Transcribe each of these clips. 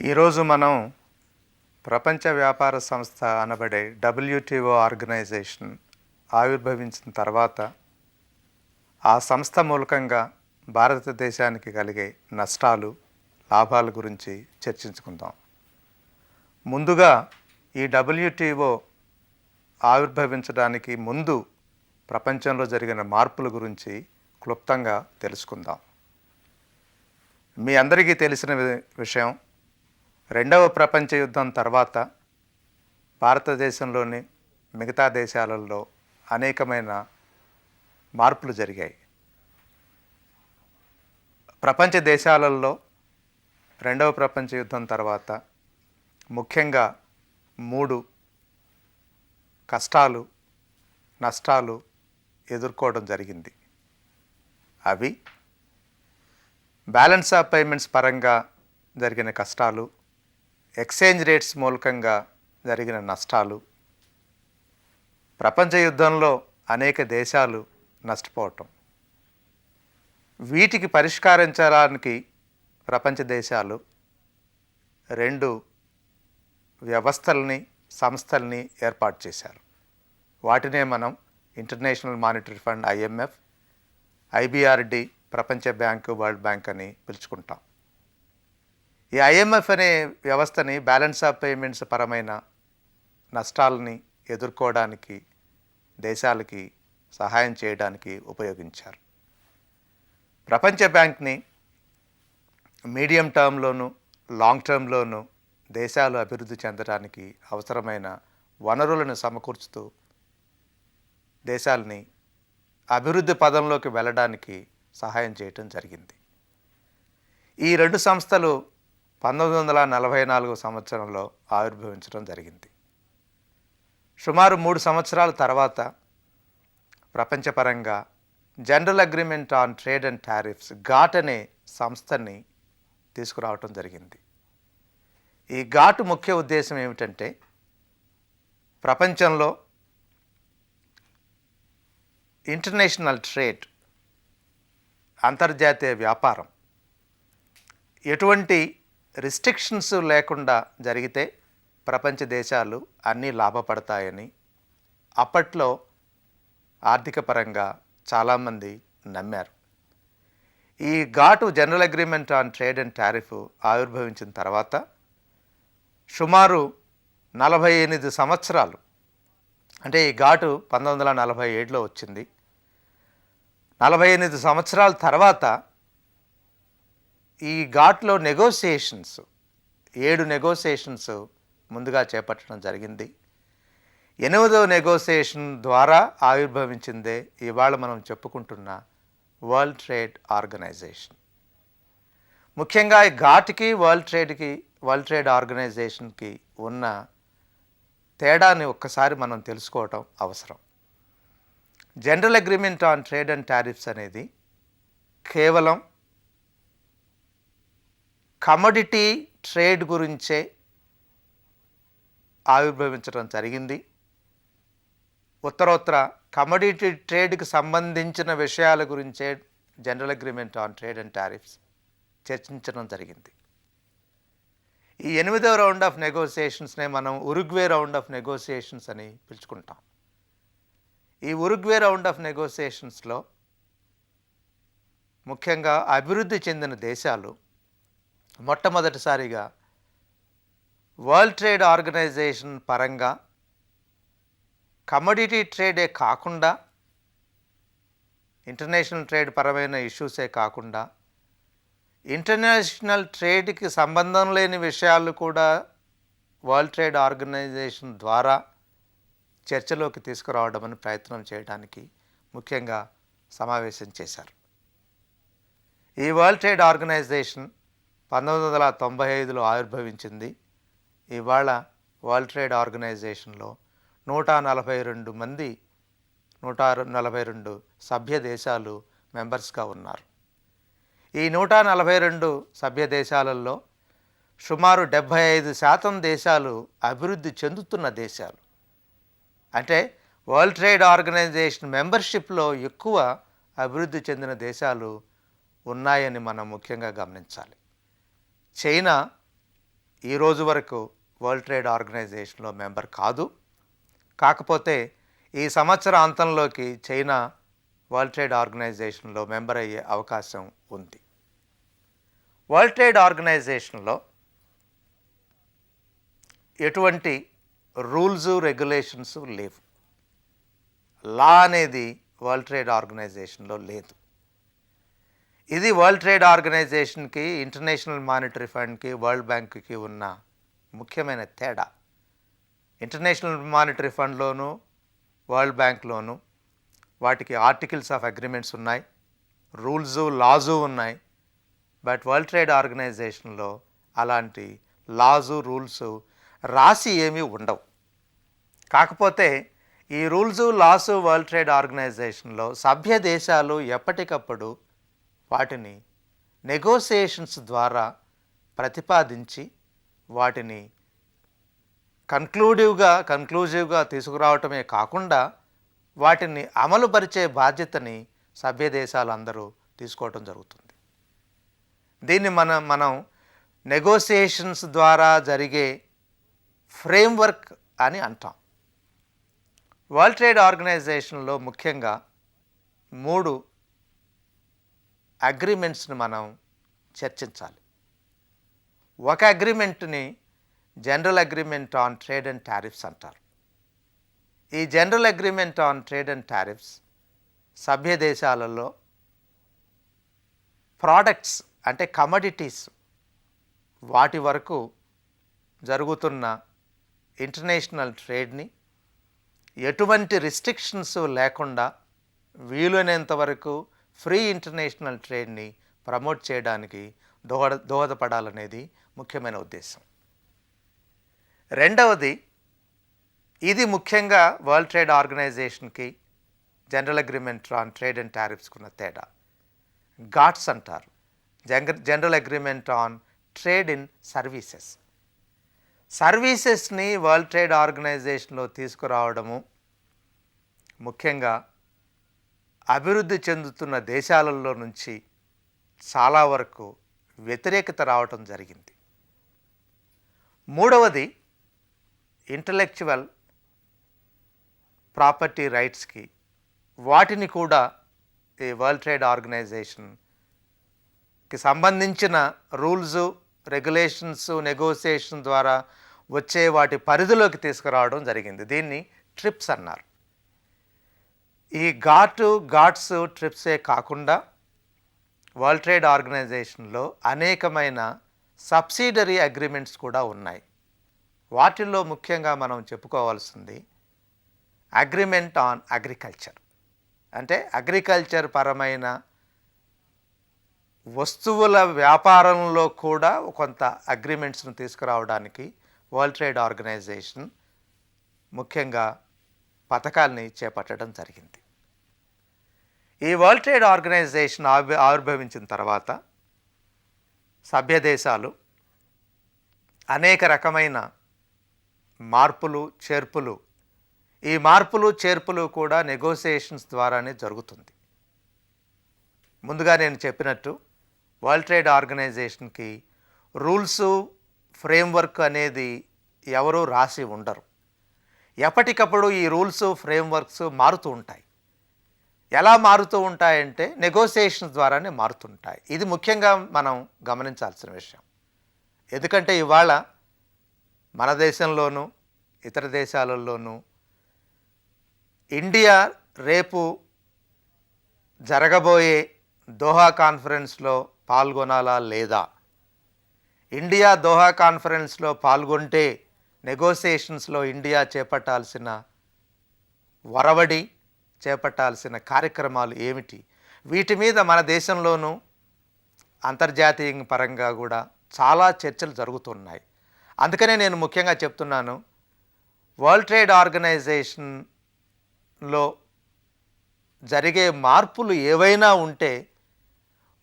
ఈరోజు మనం ప్రపంచ వ్యాపార సంస్థ అనబడే డబ్ల్యూటీఓ ఆర్గనైజేషన్ ఆవిర్భవించిన తర్వాత ఆ సంస్థ మూలకంగా భారతదేశానికి కలిగే నష్టాలు లాభాల గురించి చర్చించుకుందాం. ముందుగా ఈ డబ్ల్యూటీఓ ఆవిర్భవించడానికి ముందు ప్రపంచంలో జరిగిన మార్పుల గురించి క్లుప్తంగా తెలుసుకుందాం. మీ అందరికీ తెలిసిన విషయం, రెండవ ప్రపంచ యుద్ధం తర్వాత భారతదేశంలోని మిగతా దేశాలలో అనేకమైన మార్పులు జరిగాయి. ప్రపంచ దేశాలలో రెండవ ప్రపంచ యుద్ధం తర్వాత ముఖ్యంగా 3 కష్టాలు, నష్టాలు ఎదుర్కోవడం జరిగింది. అవి బ్యాలెన్స్ ఆఫ్ పేమెంట్స్ పరంగా జరిగిన కష్టాలు, ఎక్స్చేంజ్ రేట్స్ మూలకంగా జరిగిన నష్టాలు, ప్రపంచ యుద్ధంలో అనేక దేశాలు నష్టపోవటం. వీటికి పరిష్కరించడానికి ప్రపంచ దేశాలు 2 వ్యవస్థల్ని, సంస్థల్ని ఏర్పాటు చేశారు. వాటినే మనం international monetary fund IMF, IBRD, ప్రపంచ బ్యాంకు, వరల్డ్ బ్యాంక్ అని పిలుచుకుంటాం. ఈ IMF అనే వ్యవస్థని బ్యాలెన్స్ ఆఫ్ పేమెంట్స్ పరమైన నష్టాలని ఎదుర్కోవడానికి, దేశాలకి సహాయం చేయడానికి ఉపయోగించారు. ప్రపంచ బ్యాంక్ని మీడియం టర్మ్లోను, లాంగ్ టర్మ్లోను దేశాలు అభివృద్ధి చెందడానికి అవసరమైన వనరులను సమకూర్చుతూ దేశాలని అభివృద్ధి పదంలోకి వెళ్ళడానికి సహాయం చేయటం జరిగింది. ఈ 2 సంస్థలు 1944 సంవత్సరంలో ఆవిర్భవించడం జరిగింది. సుమారు 3 సంవత్సరాల తర్వాత ప్రపంచపరంగా general agreement on trade and tariffs, GATT అనే సంస్థని తీసుకురావటం జరిగింది. ఈ GATT ముఖ్య ఉద్దేశం ఏమిటంటే, ప్రపంచంలో ఇంటర్నేషనల్ ట్రేడ్, అంతర్జాతీయ వ్యాపారం ఎటువంటి రిస్ట్రిక్షన్స్ లేకుండా జరిగితే ప్రపంచ దేశాలు అన్నీ లాభపడతాయని అప్పట్లో ఆర్థిక పరంగా చాలామంది నమ్మారు. ఈ GATT general agreement on trade and tariff ఆవిర్భవించిన తర్వాత సుమారు 48 సంవత్సరాలు, అంటే ఈ GATT 1947లో వచ్చింది. 48 సంవత్సరాల తర్వాత ఈ GATTలో నెగోసియేషన్స్ 7 నెగోసియేషన్స్ ముందుగా చేపట్టడం జరిగింది. 8వ నెగోసియేషన్ ద్వారా ఆవిర్భవించిందే ఇవాళ మనం చెప్పుకుంటున్న వరల్డ్ ట్రేడ్ ఆర్గనైజేషన్. ముఖ్యంగా ఈ GATTకి వరల్డ్ ట్రేడ్ ఆర్గనైజేషన్కి ఉన్న తేడాని ఒక్కసారి మనం తెలుసుకోవటం అవసరం. General agreement on trade and tariffs అనేది కేవలం కమోడిటీ ట్రేడ్ గురించే ఆవిర్భవించడం జరిగింది. ఉత్తరోత్తర కమోడిటీ ట్రేడ్కి సంబంధించిన విషయాల గురించే general agreement on trade and tariffs చర్చించడం జరిగింది. ఈ 8వ రౌండ్ ఆఫ్ నెగోసియేషన్స్నే మనం ఉరుగ్వే రౌండ్ ఆఫ్ నెగోసియేషన్స్ అని పిలుచుకుంటాం. ఈ ఉరుగ్వే రౌండ్ ఆఫ్ నెగోసియేషన్స్లో ముఖ్యంగా అభివృద్ధి చెందిన దేశాలు మొట్టమొదటిసారిగా వరల్డ్ ట్రేడ్ ఆర్గనైజేషన్ పరంగా కమోడిటీ ట్రేడే కాకుండా, ఇంటర్నేషనల్ ట్రేడ్ పరమైన ఇష్యూసే కాకుండా, ఇంటర్నేషనల్ ట్రేడ్కి సంబంధం లేని విషయాలు కూడా వరల్డ్ ట్రేడ్ ఆర్గనైజేషన్ ద్వారా చర్చలోకి తీసుకురావడమని ప్రయత్నం చేయడానికి ముఖ్యంగా సమావేశం చేశారు. ఈ వరల్డ్ ట్రేడ్ ఆర్గనైజేషన్ 1995లో ఆవిర్భవించింది. ఇవాళ వరల్డ్ ట్రేడ్ ఆర్గనైజేషన్లో 142 సభ్య దేశాలు మెంబర్స్గా ఉన్నారు. ఈ 142 సభ్య దేశాలలో సుమారు 75% దేశాలు అభివృద్ధి చెందుతున్న దేశాలు. అంటే వరల్డ్ ట్రేడ్ ఆర్గనైజేషన్ మెంబర్షిప్లో ఎక్కువ అభివృద్ధి చెందిన దేశాలు ఉన్నాయని మనం ముఖ్యంగా గమనించాలి. చైనా ఈ రోజు వరకు వరల్డ్ ట్రేడ్ ఆర్గనైజేషన్లో మెంబర్ కాదు. కాకపోతే ఈ సంవత్సర అంతంలోకి చైనా వరల్డ్ ట్రేడ్ ఆర్గనైజేషన్లో మెంబర్ అయ్యే అవకాశం ఉంది. వరల్డ్ ట్రేడ్ ఆర్గనైజేషన్లో ఎటువంటి రూల్స్ రెగ్యులేషన్స్ లేవు. లా అనేది వరల్డ్ ట్రేడ్ ఆర్గనైజేషన్లో లేదు. ఇది వరల్డ్ ట్రేడ్ ఆర్గనైజేషన్కి, ఇంటర్నేషనల్ మానిటరీ ఫండ్కి, వరల్డ్ బ్యాంక్కి ఉన్న ముఖ్యమైన తేడా. ఇంటర్నేషనల్ మానిటరీ ఫండ్లోను, వరల్డ్ బ్యాంక్లోను వాటికి ఆర్టికల్స్ ఆఫ్ అగ్రిమెంట్స్ ఉన్నాయి, రూల్స్ లాజు ఉన్నాయి. బట్ వరల్డ్ ట్రేడ్ ఆర్గనైజేషన్లో అలాంటి లాజు రూల్స్ రాసి ఏమీ ఉండవు. కాకపోతే ఈ రూల్స్ లాస్ వరల్డ్ ట్రేడ్ ఆర్గనైజేషన్లో సభ్య దేశాలు ఎప్పటికప్పుడు వాటిని నెగోసియేషన్స్ ద్వారా ప్రతిపాదించి వాటిని కన్క్లూజివ్గా తీసుకురావటమే కాకుండా వాటిని అమలుపరిచే బాధ్యతని సభ్య దేశాలందరూ తీసుకోవటం జరుగుతుంది. దీన్ని మనం నెగోసియేషన్స్ ద్వారా జరిగే ఫ్రేమ్వర్క్ అని అంటాం. వరల్డ్ ట్రేడ్ ఆర్గనైజేషన్లో ముఖ్యంగా 3 అగ్రిమెంట్స్ని మనం చర్చించాలి. ఒక అగ్రిమెంట్ని general agreement on trade and tariffs అంటారు. ఈ general agreement on trade and tariffs సభ్య దేశాలలో ప్రోడక్ట్స్ అంటే కమోడిటీస్ వాటి వరకు జరుగుతున్న ఇంటర్నేషనల్ ట్రేడ్ని ఎటువంటి రిస్ట్రిక్షన్స్ లేకుండా వీలైనంత వరకు ఫ్రీ ఇంటర్నేషనల్ ట్రేడ్ని ప్రమోట్ చేయడానికి దోహదపడాలనేది ముఖ్యమైన ఉద్దేశం. రెండవది, ఇది ముఖ్యంగా వరల్డ్ ట్రేడ్ ఆర్గనైజేషన్కి general agreement on trade and టారిఫ్స్కున్న తేడా. గాట్స్ అంటారు, general agreement on trade in services. సర్వీసెస్ని వరల్డ్ ట్రేడ్ ఆర్గనైజేషన్లో తీసుకురావడము ముఖ్యంగా అభివృద్ధి చెందుతున్న దేశాలలో నుంచి చాలా వరకు వ్యతిరేకత రావటం జరిగింది. మూడవది, ఇంటలెక్చువల్ ప్రాపర్టీ రైట్స్కి వాటిని కూడా ఈ వరల్డ్ ట్రేడ్ ఆర్గనైజేషన్కి సంబంధించిన రూల్స్ రెగ్యులేషన్స్ నెగోసియేషన్ ద్వారా వచ్చే వాటి పరిధిలోకి తీసుకురావడం జరిగింది. దీన్ని ట్రిప్స్ అన్నారు. ఈ గాట్స్ ట్రిప్సే కాకుండా వరల్డ్ ట్రేడ్ ఆర్గనైజేషన్లో అనేకమైన సబ్సిడరీ అగ్రిమెంట్స్ కూడా ఉన్నాయి. వాటిల్లో ముఖ్యంగా మనం చెప్పుకోవాల్సింది అగ్రిమెంట్ ఆన్ అగ్రికల్చర్. అంటే అగ్రికల్చర్ పరమైన వస్తువుల వ్యాపారంలో కూడా కొంత అగ్రిమెంట్స్ను తీసుకురావడానికి వరల్డ్ ట్రేడ్ ఆర్గనైజేషన్ ముఖ్యంగా పథకాల్ని చేపట్టడం జరిగింది. ఈ వరల్డ్ ట్రేడ్ ఆర్గనైజేషన్ ఆవిర్భవించిన తర్వాత సభ్య దేశాలు అనేక రకమైన మార్పులు చేర్పులు, ఈ మార్పులు చేర్పులు కూడా నెగోసియేషన్స్ ద్వారానే జరుగుతుంది. ముందుగా నేను చెప్పినట్టు వరల్డ్ ట్రేడ్ ఆర్గనైజేషన్కి రూల్స్ ఫ్రేమ్వర్క్ అనేది ఎవరూ రాసి ఉండరు. ఎప్పటికప్పుడు ఈ రూల్స్ ఫ్రేమ్వర్క్స్ మారుతూ ఉంటాయి. ఎలా మారుతూ ఉంటాయంటే నెగోసియేషన్స్ ద్వారానే మారుతుంటాయి. ఇది ముఖ్యంగా మనం గమనించాల్సిన విషయం. ఎందుకంటే ఇవాళ మన దేశంలోనూ ఇతర దేశాలలోనూ ఇండియా రేపు జరగబోయే దోహా కాన్ఫరెన్స్లో పాల్గొనాలా లేదా, ఇండియా దోహా కాన్ఫరెన్స్లో పాల్గొంటే నెగోసియేషన్స్లో ఇండియా చేపట్టాల్సిన వరవడి, చేపట్టాల్సిన కార్యక్రమాలు ఏమిటి, వీటి మీద మన దేశంలోనూ అంతర్జాతీయ పరంగా కూడా చాలా చర్చలు జరుగుతున్నాయి. అందుకనే నేను ముఖ్యంగా చెప్తున్నాను, వరల్డ్ ట్రేడ్ ఆర్గనైజేషన్లో జరిగే మార్పులు ఏవైనా ఉంటే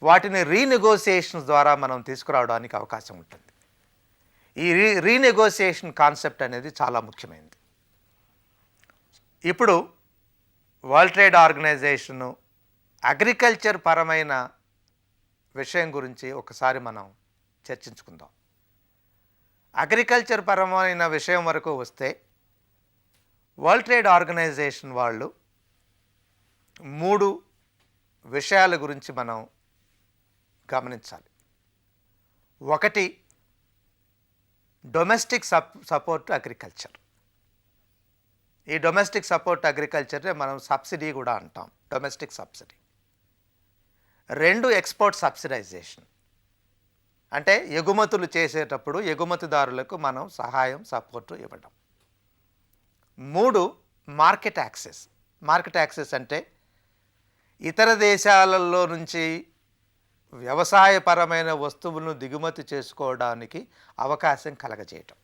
వాటిని రీనెగోసియేషన్స్ ద్వారా మనం తీసుకురావడానికి అవకాశం ఉంటుంది. ఈ రీనెగోసియేషన్ కాన్సెప్ట్ అనేది చాలా ముఖ్యమైనది. ఇప్పుడు వరల్డ్ ట్రేడ్ ఆర్గనైజేషను అగ్రికల్చర్ పరమైన విషయం గురించి ఒకసారి మనం చర్చించుకుందాం. అగ్రికల్చర్ పరమైన విషయం వరకు వస్తే వరల్డ్ ట్రేడ్ ఆర్గనైజేషన్ వాళ్ళు 3 విషయాల గురించి మనం గమనించాలి. ఒకటి, డొమెస్టిక్ సపోర్ట్ అగ్రికల్చర్. ఈ డొమెస్టిక్ సపోర్ట్ అగ్రికల్చర్నే మనం సబ్సిడీ కూడా అంటాం, డొమెస్టిక్ సబ్సిడీ. 2, ఎక్స్పోర్ట్ సబ్సిడైజేషన్, అంటే ఎగుమతులు చేసేటప్పుడు ఎగుమతిదారులకు మనం సహాయం సపోర్టు ఇవ్వడం. 3, మార్కెట్ యాక్సెస్. మార్కెట్ యాక్సెస్ అంటే ఇతర దేశాలలో నుంచి వ్యవసాయపరమైన వస్తువులను దిగుమతి చేసుకోవడానికి అవకాశం కలగజేయటం.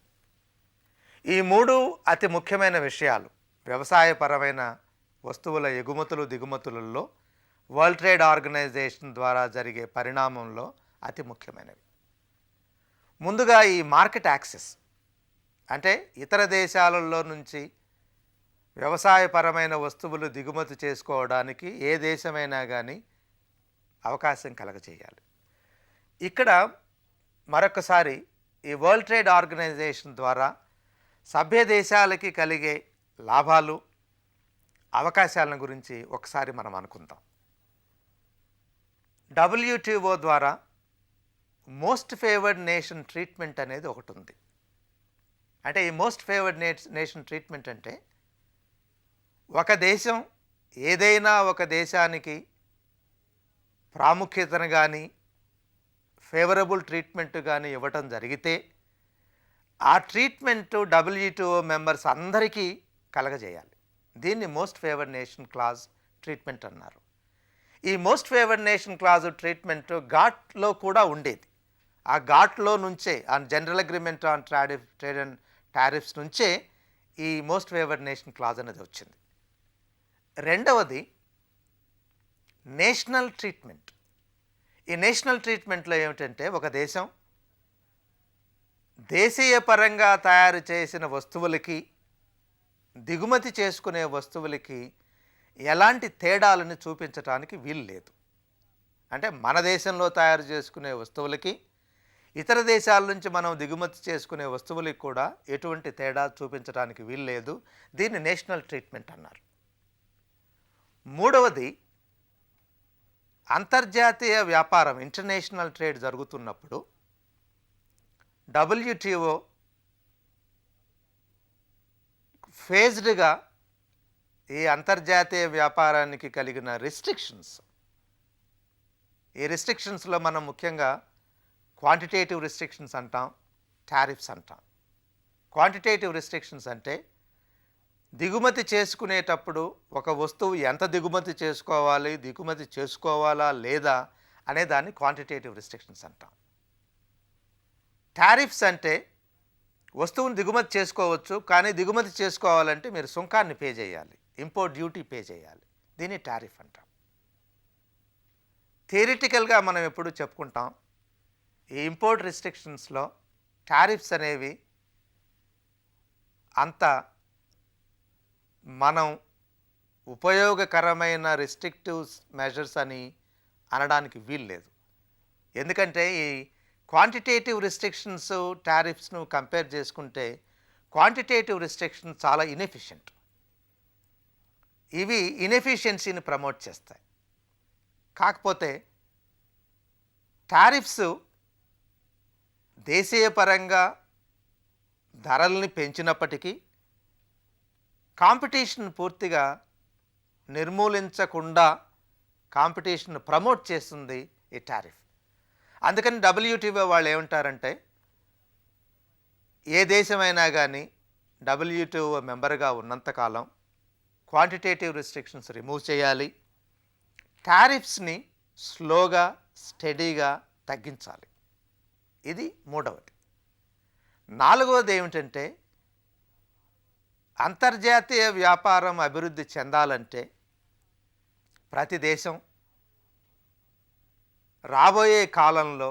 ఈ 3 అతి ముఖ్యమైన విషయాలు వ్యవసాయపరమైన వస్తువుల ఎగుమతులు దిగుమతులలో వరల్డ్ ట్రేడ్ ఆర్గనైజేషన్ ద్వారా జరిగే పరిణామంలో అతి ముఖ్యమైనవి. ముందుగా ఈ మార్కెట్ యాక్సెస్ అంటే ఇతర దేశాలలో నుంచి వ్యవసాయపరమైన వస్తువులు దిగుమతి చేసుకోవడానికి ఏ దేశమైనా కానీ అవకాశం కలగజేయాలి. ఇక్కడ మరొకసారి ఈ వరల్డ్ ట్రేడ్ ఆర్గనైజేషన్ ద్వారా సభ్య దేశాలకి కలిగే లాభాలు అవకాశాలను గురించి ఒకసారి మనం అనుకుందాం. WTO ద్వారా మోస్ట్ ఫేవర్డ్ నేషన్ ట్రీట్మెంట్ అనేది ఒకటి ఉంది. అంటే ఈ మోస్ట్ ఫేవర్డ్ నేషన్ ట్రీట్మెంట్ అంటే ఒక దేశం ఏదైనా ఒక దేశానికి ప్రాముఖ్యతను కానీ ఫేవరబుల్ ట్రీట్మెంట్ కానీ ఇవ్వటం జరిగితే ఆ ట్రీట్మెంట్ WTO మెంబర్స్ అందరికీ కలగజేయాలి. దీన్ని most favoured nation clause treatment అన్నారు. ఈ most favoured nation clause treatment ఘాట్లో కూడా ఉండేది. ఆ ఘాట్లో నుంచే ఆ general agreement on trade and tariffs నుంచే ఈ మోస్ట్ ఫేవర్డ్ నేషన్ క్లాజ్ అనేది వచ్చింది. రెండవది నేషనల్ ట్రీట్మెంట్. ఈ నేషనల్ ట్రీట్మెంట్లో ఏమిటంటే ఒక దేశం దేశీయ పరంగా తయారు చేసిన వస్తువులకి దిగుమతి చేసుకునే వస్తువులకి ఎలాంటి తేడాలను చూపించడానికి వీలు లేదు. అంటే మన దేశంలో తయారు చేసుకునే వస్తువులకి ఇతర దేశాల నుంచి మనం దిగుమతి చేసుకునే వస్తువులకి కూడా ఎటువంటి తేడా చూపించడానికి వీలు లేదు. దీన్ని నేషనల్ ట్రీట్మెంట్ అన్నారు. మూడవది అంతర్జాతీయ వ్యాపారం, ఇంటర్నేషనల్ ట్రేడ్ జరుగుతున్నప్పుడు WTO ఫేజ్డ్గా ఈ అంతర్జాతీయ వ్యాపారానికి కలిగిన రిస్ట్రిక్షన్స్, ఈ రిస్ట్రిక్షన్స్లో మనం ముఖ్యంగా క్వాంటిటేటివ్ రిస్ట్రిక్షన్స్ అంటాం, టారిఫ్స్ అంటాం. క్వాంటిటేటివ్ రిస్ట్రిక్షన్స్ అంటే దిగుమతి చేసుకునేటప్పుడు ఒక వస్తువు ఎంత దిగుమతి చేసుకోవాలి, దిగుమతి చేసుకోవాలా లేదా అనే దాన్ని క్వాంటిటేటివ్ రిస్ట్రిక్షన్స్ అంటాం. టారిఫ్స్ అంటే వస్తువుని దిగుమతి చేసుకోవచ్చు, కానీ దిగుమతి చేసుకోవాలంటే మీరు సుంకాన్ని పే చేయాలి, ఇంపోర్ట్ డ్యూటీ పే చేయాలి. దీన్ని టారిఫ్ అంటాం. థియరిటికల్గా మనం ఎప్పుడు చెప్పుకుంటాం ఈ ఇంపోర్ట్ రిస్ట్రిక్షన్స్లో టారిఫ్స్ అనేవి అంత మనం ఉపయోగకరమైన రిస్ట్రిక్టివ్ మెజర్స్ అని అనడానికి వీలు లేదు. ఎందుకంటే ఈ క్వాంటిటేటివ్ రిస్ట్రిక్షన్స్ టారిఫ్స్ను కంపేర్ చేసుకుంటే క్వాంటిటేటివ్ రిస్ట్రిక్షన్స్ చాలా ఇన్ఎఫిషియెంట్. ఇవి ఇన్ఎఫిషియన్సీని ప్రమోట్ చేస్తాయి. కాకపోతే టారిఫ్స్ దేశీయ పరంగా ధరల్ని పెంచినప్పటికీ కాంపిటీషన్ పూర్తిగా నిర్మూలించకుండా కాంపిటీషన్ ప్రమోట్ చేస్తుంది ఈ టారిఫ్. అందుకని WTO వాళ్ళు ఏమంటారంటే ఏ దేశమైనా కానీ WTO మెంబర్గా ఉన్నంతకాలం క్వాంటిటేటివ్ రిస్ట్రిక్షన్స్ రిమూవ్ చేయాలి, టారిఫ్స్ని స్లోగా స్టడీగా తగ్గించాలి. ఇది మూడవది. నాలుగవది ఏమిటంటే అంతర్జాతీయ వ్యాపారం అభివృద్ధి చెందాలంటే ప్రతి దేశం రాబోయే కాలంలో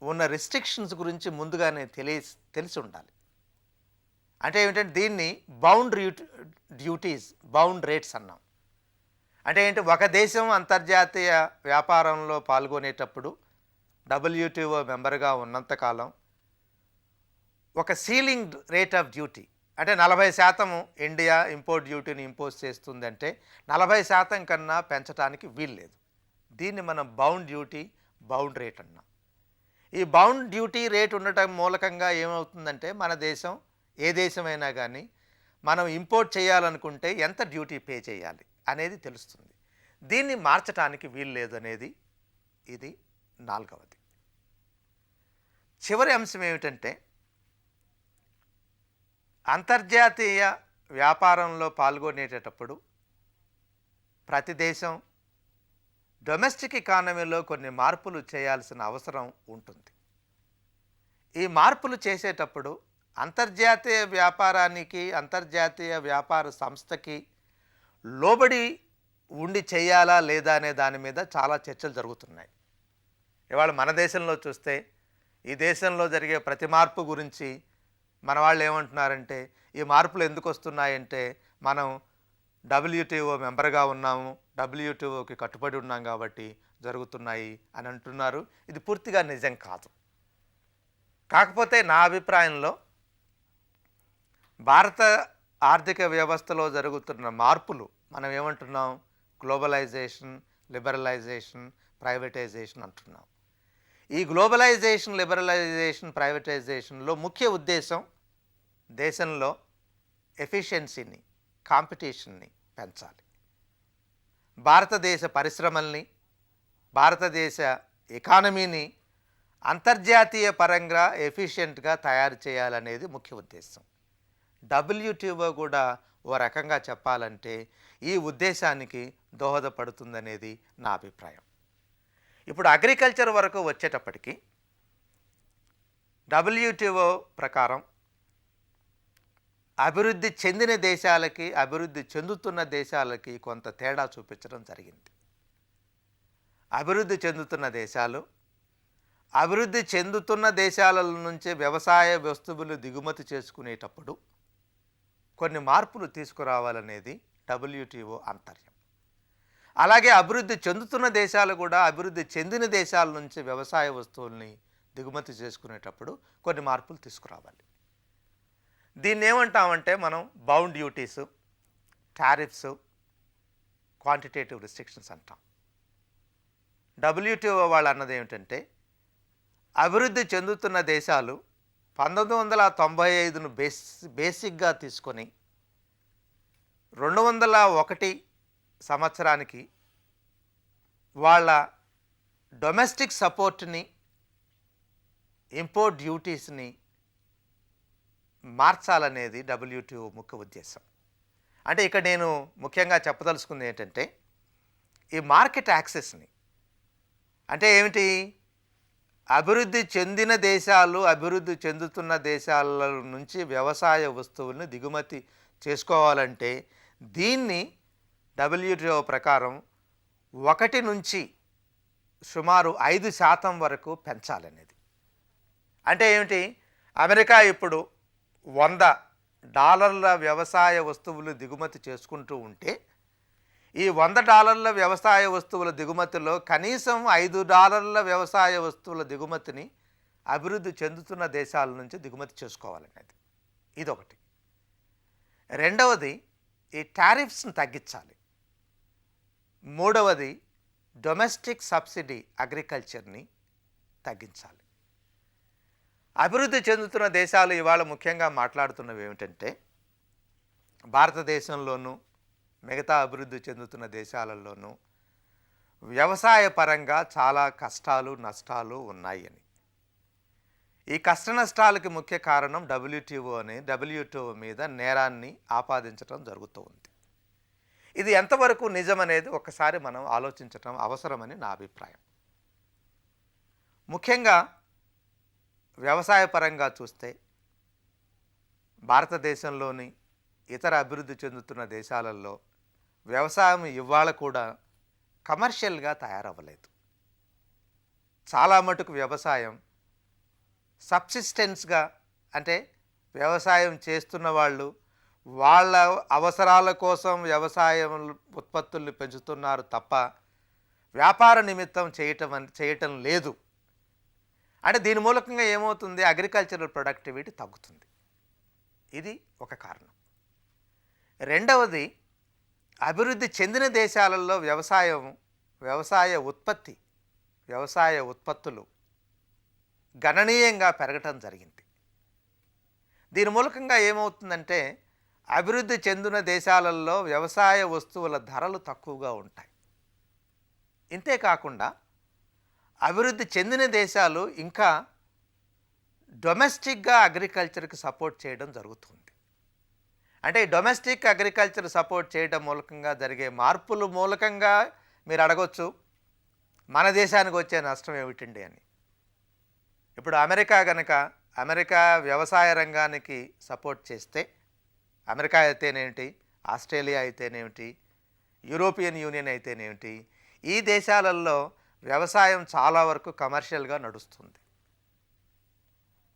ఉన్న రిస్ట్రిక్షన్స్ గురించి ముందుగానే తెలిసి ఉండాలి. అంటే ఏమిటంటే దీన్ని బౌండ్ డ్యూటీస్, బౌండ్ రేట్స్ అన్నాం. అంటే ఏంటి, ఒక దేశం అంతర్జాతీయ వ్యాపారంలో పాల్గొనేటప్పుడు WTO మెంబర్గా ఉన్నంతకాలం ఒక సీలింగ్ రేట్ ఆఫ్ డ్యూటీ, అంటే 40% ఇండియా ఇంపోర్ట్ డ్యూటీని ఇంపోజ్ చేస్తుందంటే 40% కన్నా పెంచడానికి వీల్లేదు. దీన్ని మనం బౌండ్ డ్యూటీ, బౌండ్ రేట్ అన్నాం. ఈ బౌండ్ డ్యూటీ రేట్ ఉండటం మూలకంగా ఏమవుతుందంటే మన దేశం, ఏ దేశమైనా కానీ మనం ఇంపోర్ట్ చేయాలనుకుంటే ఎంత డ్యూటీ పే చేయాలి అనేది తెలుస్తుంది. దీన్ని మార్చడానికి వీల్లేదు అనేది ఇది 4వది. చివరి అంశం ఏమిటంటే అంతర్జాతీయ వ్యాపారంలో పాల్గొనేటప్పుడు ప్రతి దేశం డొమెస్టిక్ ఎకానమీలో కొన్ని మార్పులు చేయాల్సిన అవసరం ఉంటుంది. ఈ మార్పులు చేసేటప్పుడు అంతర్జాతీయ వ్యాపారానికి, అంతర్జాతీయ వ్యాపార సంస్థకి లోబడి ఉండి చేయాలా లేదా అనే దాని మీద చాలా చర్చలు జరుగుతున్నాయి. ఇవాళ మన దేశంలో చూస్తే ఈ దేశంలో జరిగే ప్రతి మార్పు గురించి మన వాళ్ళు ఏమంటున్నారంటే, ఈ మార్పులు ఎందుకు వస్తున్నాయంటే మనం WTO మెంబర్గా ఉన్నాము, WTOకి కట్టుబడి ఉన్నాం కాబట్టి జరుగుతున్నాయి అని అంటున్నారు. ఇది పూర్తిగా నిజం కాదు. కాకపోతే నా అభిప్రాయంలో భారత ఆర్థిక వ్యవస్థలో జరుగుతున్న మార్పులు మనం ఏమంటున్నాం, గ్లోబలైజేషన్, లిబరలైజేషన్, ప్రైవేటైజేషన్ అంటున్నాం. ఈ గ్లోబలైజేషన్, లిబరలైజేషన్, ప్రైవేటైజేషన్లో ముఖ్య ఉద్దేశం దేశంలో ఎఫిషియన్సీని, కాంపిటీషన్ని పెంచాలి. భారతదేశ పరిశ్రమల్ని, భారతదేశ ఎకానమీని అంతర్జాతీయ పరంగా ఎఫిషియెంట్గా తయారు చేయాలనేది ముఖ్య ఉద్దేశం. WTO కూడా ఓ రకంగా చెప్పాలంటే ఈ ఉద్దేశానికి దోహదపడుతుందనేది నా అభిప్రాయం. ఇప్పుడు అగ్రికల్చర్ వరకు వచ్చేటప్పటికి WTO ప్రకారం అభివృద్ధి చెందిన దేశాలకి, అభివృద్ధి చెందుతున్న దేశాలకి కొంత తేడా చూపించడం జరిగింది. అభివృద్ధి చెందుతున్న దేశాలు అభివృద్ధి చెందుతున్న దేశాల నుంచి వ్యవసాయ వస్తువులు దిగుమతి చేసుకునేటప్పుడు కొన్ని మార్పులు తీసుకురావాలనేది WTO అంతర్యం. అలాగే అభివృద్ధి చెందుతున్న దేశాలు కూడా అభివృద్ధి చెందిన దేశాల నుంచి వ్యవసాయ వస్తువుల్ని దిగుమతి చేసుకునేటప్పుడు కొన్ని మార్పులు తీసుకురావాలి. దీన్ని ఏమంటామంటే మనం bound duties, tariffs, quantitative restrictions అంటాం. WTO వాళ్ళు అన్నది ఏమిటంటే అభివృద్ధి చెందుతున్న దేశాలు 1995ను బేసిక్గా తీసుకొని 2001 సంవత్సరానికి వాళ్ళ డొమెస్టిక్ సపోర్ట్ని, ఇంపోర్ట్ డ్యూటీస్ని మార్చాలనేది WTO ముఖ్య ఉద్దేశం. అంటే ఇక్కడ నేను ముఖ్యంగా చెప్పదలుచుకుంది ఏంటంటే ఈ మార్కెట్ యాక్సెస్ని, అంటే ఏమిటి, అభివృద్ధి చెందిన దేశాలు అభివృద్ధి చెందుతున్న దేశాల నుంచి వ్యవసాయ వస్తువులను దిగుమతి చేసుకోవాలంటే దీన్ని WTO ప్రకారం 1 నుంచి సుమారు 5% వరకు పెంచాలనేది. అంటే ఏమిటి, అమెరికా ఇప్పుడు $100 వ్యవసాయ వస్తువులు దిగుమతి చేసుకుంటూ ఉంటే ఈ $100 వ్యవసాయ వస్తువుల దిగుమతిలో కనీసం $5 వ్యవసాయ వస్తువుల దిగుమతిని అభివృద్ధి చెందుతున్న దేశాల నుంచి దిగుమతి చేసుకోవాలనేది ఇదొకటి. రెండవది ఈ టారిఫ్స్ని తగ్గించాలి. మూడవది డొమెస్టిక్ సబ్సిడీ అగ్రికల్చర్ని తగ్గించాలి. అభివృద్ధి చెందుతున్న దేశాలు ఇవాళ ముఖ్యంగా మాట్లాడుతున్నవి ఏమిటంటే భారతదేశంలోనూ మిగతా అభివృద్ధి చెందుతున్న దేశాలలోనూ వ్యవసాయ పరంగా చాలా కష్టాలు, నష్టాలు ఉన్నాయని. ఈ కష్ట నష్టాలకి ముఖ్య కారణం WTO మీద నేరాన్ని ఆపాదించడం జరుగుతూ ఉంది. ఇది ఎంతవరకు నిజమనేది ఒకసారి మనం ఆలోచించటం అవసరమని నా అభిప్రాయం. ముఖ్యంగా వ్యవసాయ పరంగా చూస్తే భారతదేశంలోని ఇతర అభివృద్ధి చెందుతున్న దేశాలలో వ్యవసాయం ఇవాళ కూడా కమర్షియల్గా తయారవ్వలేదు. చాలా మటుకు వ్యవసాయం సబ్సిస్టెన్స్గా, అంటే వ్యవసాయం చేస్తున్న వాళ్ళు వాళ్ళ అవసరాల కోసం వ్యవసాయ ఉత్పత్తుల్ని పెంచుతున్నారు తప్ప వ్యాపార నిమిత్తం చేయటం లేదు. అంటే దీని మూలకంగా ఏమవుతుంది, అగ్రికల్చరల్ ప్రొడక్టివిటీ తగ్గుతుంది. ఇది ఒక కారణం. రెండవది, అభివృద్ధి చెందిన దేశాలలో వ్యవసాయ ఉత్పత్తులు గణనీయంగా పెరగటం జరిగింది. దీని మూలకంగా ఏమవుతుందంటే అభివృద్ధి చెందిన దేశాలలో వ్యవసాయ వస్తువుల ధరలు తక్కువగా ఉంటాయి. ఇంతేకాకుండా అభివృద్ధి చెందిన దేశాలు ఇంకా డొమెస్టిక్గా అగ్రికల్చర్కి సపోర్ట్ చేయడం జరుగుతుంది. అంటే ఈ డొమెస్టిక్ అగ్రికల్చర్ సపోర్ట్ చేయడం మూలకంగా జరిగే మార్పుల మూలకంగా మీరు అడగొచ్చు, మన దేశానికి వచ్చే నష్టం ఏమిటండి అని. ఇప్పుడు అమెరికా వ్యవసాయ రంగానికి సపోర్ట్ చేస్తే, అమెరికా అయితేనేమిటి, ఆస్ట్రేలియా అయితేనేమిటి, యూరోపియన్ యూనియన్ అయితేనేమిటి, ఈ దేశాలలో వ్యవసాయం చాలా వరకు కమర్షియల్గా నడుస్తుంది.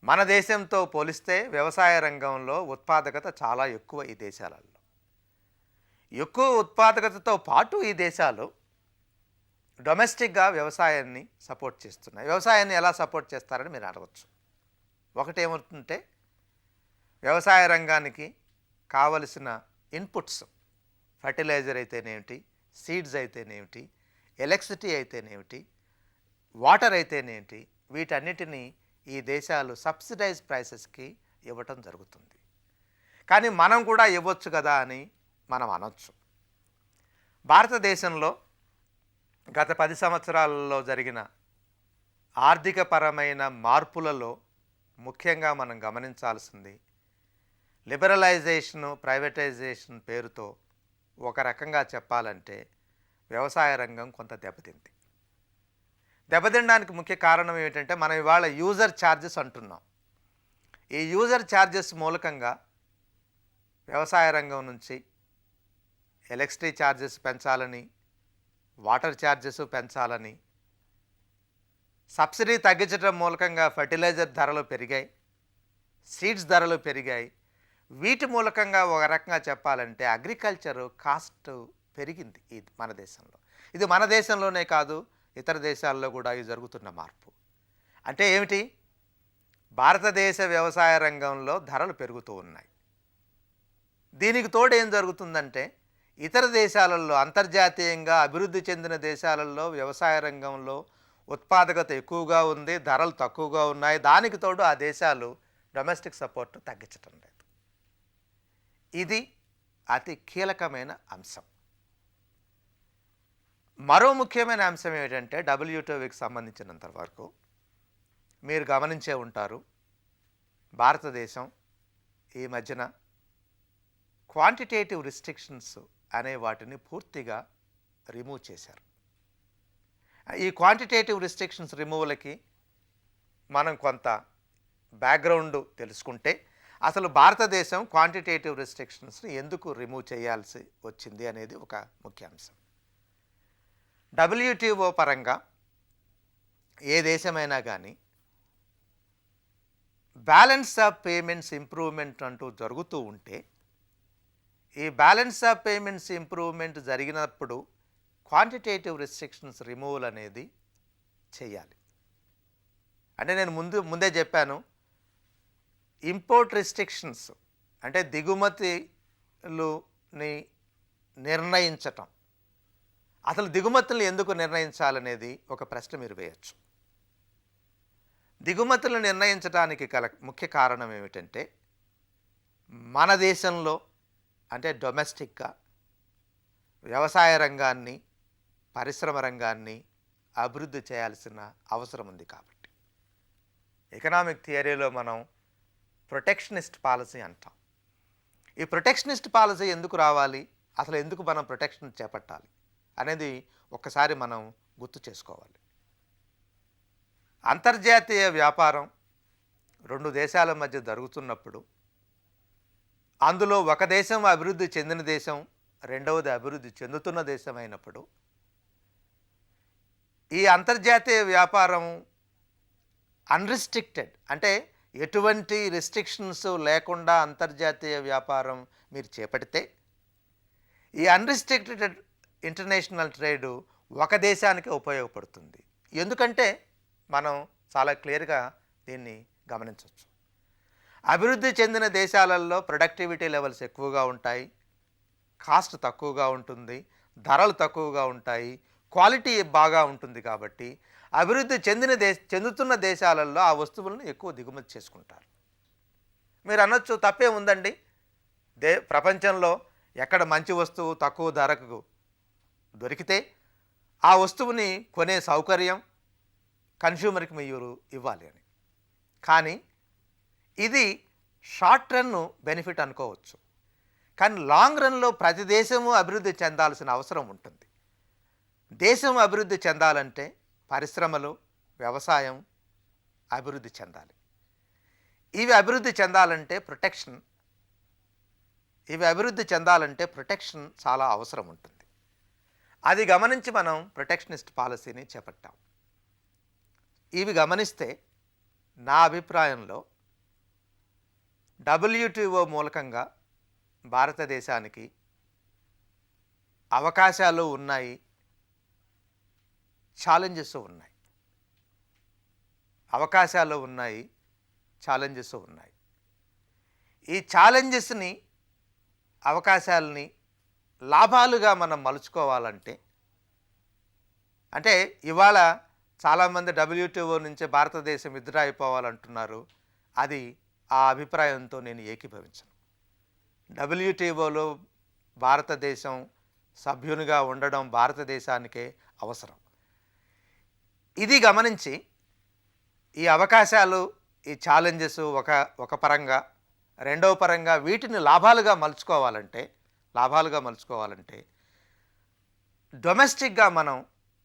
మన దేశంతో పోలిస్తే వ్యవసాయ రంగంలో ఉత్పాదకత చాలా ఎక్కువ ఈ దేశాలలో. ఎక్కువ ఉత్పాదకతతో పాటు ఈ దేశాలు డొమెస్టిక్గా వ్యవసాయాన్ని సపోర్ట్ చేస్తున్నాయి. వ్యవసాయాన్ని ఎలా సపోర్ట్ చేస్తారని మీరు అడగచ్చు. ఒకటేమవుతుంటే, వ్యవసాయ రంగానికి కావలసిన ఇన్పుట్స్, ఫర్టిలైజర్ అయితేనేమిటి, సీడ్స్ అయితేనేమిటి, ఎలక్ట్రిసిటీ అయితేనేమిటి, వాటర్ అయితేనేమిటి, వీటన్నిటినీ ఈ దేశాలు సబ్సిడైజ్ ప్రైసెస్కి ఇవ్వటం జరుగుతుంది. కానీ మనం కూడా ఇవ్వచ్చు కదా అని మనం అనొచ్చు. భారతదేశంలో గత 10 సంవత్సరాలలో జరిగిన ఆర్థికపరమైన మార్పులలో ముఖ్యంగా మనం గమనించాల్సింది, లిబరలైజేషను, ప్రైవేటైజేషన్ పేరుతో ఒక రకంగా చెప్పాలంటే వ్యవసాయ రంగం కొంత దెబ్బతింది. దెబ్బతినడానికి ముఖ్య కారణం ఏమిటంటే, మనం ఇవాళ యూజర్ ఛార్జెస్ అంటున్నాం. ఈ యూజర్ ఛార్జెస్ మూలకంగా వ్యవసాయ రంగం నుంచి ఎలక్ట్రిసిటీ ఛార్జెస్ పెంచాలని, వాటర్ ఛార్జెస్ పెంచాలని, సబ్సిడీ తగ్గించడం మూలకంగా ఫర్టిలైజర్ ధరలు పెరిగాయి, సీడ్స్ ధరలు పెరిగాయి. వీటి మూలకంగా ఒక రకంగా చెప్పాలంటే అగ్రికల్చర్ కాస్ట్ పెరిగింది మన దేశంలో. ఇది మన దేశంలోనే కాదు, ఇతర దేశాల్లో కూడా ఇది జరుగుతున్న మార్పు. అంటే ఏమిటి, భారతదేశ వ్యవసాయ రంగంలో ధరలు పెరుగుతూ ఉన్నాయి. దీనికి తోడు ఏం జరుగుతుందంటే, ఇతర దేశాలలో, అంతర్జాతీయంగా అభివృద్ధి చెందిన దేశాలలో వ్యవసాయ రంగంలో ఉత్పాదకత ఎక్కువగా ఉంది, ధరలు తక్కువగా ఉన్నాయి. దానికి తోడు ఆ దేశాలు డొమెస్టిక్ సపోర్ట్ తగ్గించటం లేదు. ఇది అతి కీలకమైన అంశం. మరో ముఖ్యమైన అంశం ఏమిటంటే, WTOకి సంబంధించినంత వరకు మీరు గమనించే ఉంటారు, భారతదేశం ఈ మధ్యన క్వాంటిటేటివ్ రిస్ట్రిక్షన్స్ అనే వాటిని పూర్తిగా రిమూవ్ చేశారు. ఈ క్వాంటిటేటివ్ రిస్ట్రిక్షన్స్ రిమూవల్కి మనం కొంత బ్యాక్గ్రౌండ్ తెలుసుకుంటే, అసలు భారతదేశం క్వాంటిటేటివ్ రిస్ట్రిక్షన్స్ని ఎందుకు రిమూవ్ చేయాల్సి వచ్చింది అనేది ఒక ముఖ్య అంశం. WTO పరంగా ఏ దేశమైనా కానీ బ్యాలెన్స్ ఆఫ్ పేమెంట్స్ ఇంప్రూవ్మెంట్ అంటూ జరుగుతూ ఉంటే, ఈ బ్యాలెన్స్ ఆఫ్ పేమెంట్స్ ఇంప్రూవ్మెంట్ జరిగినప్పుడు క్వాంటిటేటివ్ రిస్ట్రిక్షన్స్ రిమూవల్ అనేది చేయాలి. అంటే నేను ముందే చెప్పాను, ఇంపోర్ట్ రిస్ట్రిక్షన్స్ అంటే దిగుమతులని నిర్ణయించటం, అసలు దిగుమతులను ఎందుకు నిర్ణయించాలనేది ఒక ప్రశ్న మీరు వేయచ్చు. దిగుమతులను నిర్ణయించడానికి గల ముఖ్య కారణం ఏమిటంటే, మన దేశంలో అంటే డొమెస్టిక్గా వ్యవసాయ రంగాన్ని, పరిశ్రమ రంగాన్ని అభివృద్ధి చేయాల్సిన అవసరం ఉంది. కాబట్టి ఎకనామిక్ థియరీలో మనం ప్రొటెక్షనిస్ట్ పాలసీ అంటాం. ఈ ప్రొటెక్షనిస్ట్ పాలసీ ఎందుకు రావాలి, అసలు ఎందుకు మనం ప్రొటెక్షన్ చేపట్టాలి అనేది ఒక్కసారి మనం గుర్తు చేసుకోవాలి. అంతర్జాతీయ వ్యాపారం 2 దేశాల మధ్య జరుగుతున్నప్పుడు, అందులో ఒక దేశం అభివృద్ధి చెందిన దేశం, రెండవది అభివృద్ధి చెందుతున్న దేశం అయినప్పుడు, ఈ అంతర్జాతీయ వ్యాపారం అన్రిస్ట్రిక్టెడ్ అంటే ఎటువంటి రిస్ట్రిక్షన్స్ లేకుండా అంతర్జాతీయ వ్యాపారం మీరు చేపడితే, ఈ అన్రిస్ట్రిక్టెడ్ ఇంటర్నేషనల్ ట్రేడు ఒక దేశానికి ఉపయోగపడుతుంది. ఎందుకంటే మనం చాలా క్లియర్గా దీన్ని గమనించవచ్చు. అభివృద్ధి చెందిన దేశాలలో ప్రొడక్టివిటీ లెవెల్స్ ఎక్కువగా ఉంటాయి, కాస్ట్ తక్కువగా ఉంటుంది, ధరలు తక్కువగా ఉంటాయి, క్వాలిటీ బాగా ఉంటుంది. కాబట్టి అభివృద్ధి చెందుతున్న దేశాలలో ఆ వస్తువులను ఎక్కువ దిగుమతి చేసుకుంటారు. మీరు అనొచ్చు, తప్పే ఉందండి, ప్రపంచంలో ఎక్కడ మంచి వస్తువు తక్కువ ధరకు దొరికితే ఆ వస్తువుని కొనే సౌకర్యం కన్స్యూమర్కి మీరు ఇవ్వాలి అని. కానీ ఇది షార్ట్ రన్ బెనిఫిట్ అనుకోవచ్చు, కానీ లాంగ్ రన్లో ప్రతి దేశము అభివృద్ధి చెందాల్సిన అవసరం ఉంటుంది. దేశం అభివృద్ధి చెందాలంటే పరిశ్రమలు, వ్యవసాయం అభివృద్ధి చెందాలి. ఇవి అభివృద్ధి చెందాలంటే ప్రొటెక్షన్ చాలా అవసరం ఉంటుంది. అది గమనించి మనం ప్రొటెక్షనిస్ట్ పాలసీని చేపట్టాం. ఇవి గమనిస్తే నా అభిప్రాయంలో WTO మూలకంగా భారతదేశానికి అవకాశాలు ఉన్నాయి, ఛాలెంజెస్ ఉన్నాయి. ఈ ఛాలెంజెస్ని, అవకాశాలని లాభాలుగా మనం మలుచుకోవాలంటే, అంటే ఇవాళ చాలామంది WTO నుంచే భారతదేశం విత్డ్రా అయిపోవాలంటున్నారు. అది ఆ అభిప్రాయంతో నేను ఏకీభవించను. WTOలో భారతదేశం సభ్యునిగా ఉండడం భారతదేశానికే అవసరం. ఇది గమనించి ఈ అవకాశాలు, ఈ ఛాలెంజెస్ ఒక పరంగా, రెండవ పరంగా వీటిని లాభాలుగా మలుచుకోవాలంటే డొమెస్టిక్గా మనం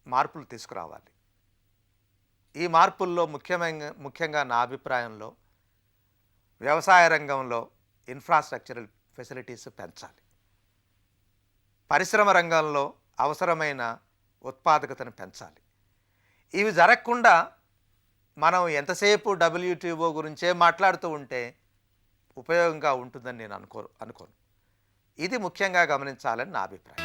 మార్పులు తీసుకురావాలి. ఈ మార్పుల్లో ముఖ్యంగా నా అభిప్రాయంలో వ్యవసాయ రంగంలో ఇన్ఫ్రాస్ట్రక్చరల్ ఫెసిలిటీస్ పెంచాలి. పరిశ్రమ రంగంలో అవసరమైన ఉత్పాదకతను పెంచాలి. ఇవి జరగకుండా మనం ఎంతసేపు WTO గురించే మాట్లాడుతూ ఉంటే ఉపయోగంగా ఉంటుందని నేను అనుకోను. ఇది ముఖ్యంగా గమనించాలని నా అభిప్రాయం.